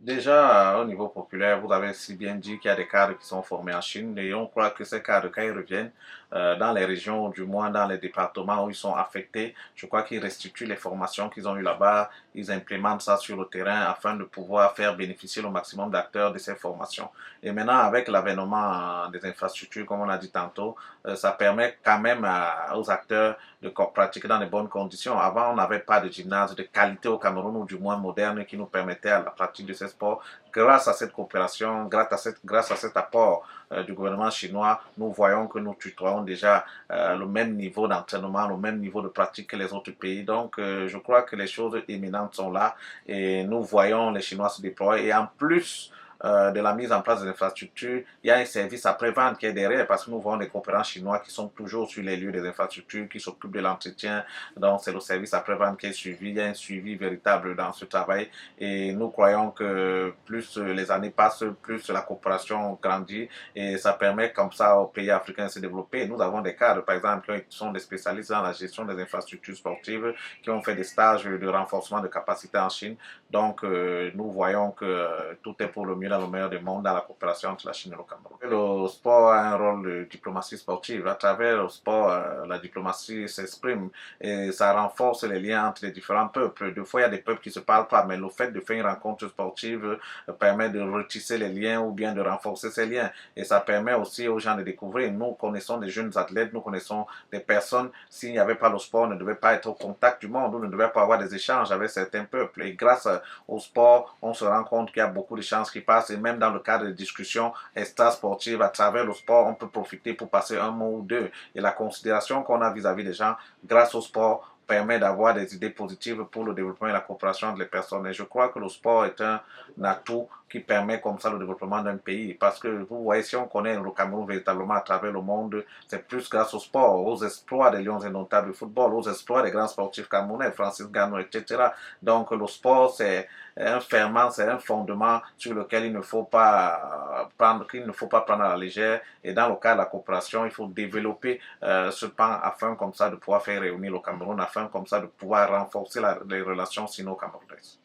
Déjà, au niveau populaire, vous avez si bien dit qu'il y a des cadres qui sont formés en Chine et on croit que ces cadres, quand ils reviennent dans les régions, ou du moins dans les départements où ils sont affectés, je crois qu'ils restituent les formations qu'ils ont eues là-bas, ils implémentent ça sur le terrain afin de pouvoir faire bénéficier le maximum d'acteurs de ces formations. Et maintenant, avec l'avènement des infrastructures, comme on a dit tantôt, ça permet quand même aux acteurs de pratiquer dans de bonnes conditions. Avant, on n'avait pas de gymnase de qualité au Cameroun, ou du moins moderne, qui nous permettait à la pratique de ces sports. Grâce à cette coopération, grâce à cet apport du gouvernement chinois, nous voyons que nous tutoyons déjà le même niveau d'entraînement, le même niveau de pratique que les autres pays. Donc, je crois que les choses éminentes sont là et nous voyons les Chinois se déployer. Et en plus, de la mise en place des infrastructures, il y a un service après-vente qui est derrière parce que nous voyons des coopérants chinois qui sont toujours sur les lieux des infrastructures, qui s'occupent de l'entretien. Donc, c'est le service après-vente qui est suivi. Il y a un suivi véritable dans ce travail et nous croyons que plus les années passent, plus la coopération grandit et ça permet comme ça aux pays africains de se développer. Nous avons des cadres, par exemple, qui sont des spécialistes dans la gestion des infrastructures sportives, qui ont fait des stages de renforcement de capacité en Chine. Donc, nous voyons que tout est pour le mieux dans le meilleur des mondes dans la coopération entre la Chine et le Cameroun. Le sport a un rôle de diplomatie sportive. À travers le sport, la diplomatie s'exprime et ça renforce les liens entre les différents peuples. Des fois, il y a des peuples qui ne se parlent pas, mais le fait de faire une rencontre sportive permet de retisser les liens ou bien de renforcer ces liens. Et ça permet aussi aux gens de découvrir. Nous connaissons des jeunes athlètes, nous connaissons des personnes. S'il n'y avait pas le sport, on ne devait pas être au contact du monde, on ne devait pas avoir des échanges avec certains peuples. Et grâce au sport, on se rend compte qu'il y a beaucoup de chances qui passent. Et même dans le cadre de discussions extra-sportives, à travers le sport, on peut profiter pour passer un mot ou deux. Et la considération qu'on a vis-à-vis des gens, grâce au sport, permet d'avoir des idées positives pour le développement et la coopération entre les personnes. Et je crois que le sport est un atout qui permet comme ça le développement d'un pays. Parce que vous voyez, si on connaît le Cameroun véritablement à travers le monde, c'est plus grâce au sport, aux exploits des Lions indomptables du football, aux exploits des grands sportifs camerounais, Francis Ngannou, etc. Donc le sport, c'est un ferment, c'est un fondement sur lequel il ne faut pas prendre à la légère. Et dans le cas de la coopération, il faut développer ce pan afin comme ça de pouvoir faire réunir le Cameroun, afin comme ça de pouvoir renforcer les relations sino-camerounaises.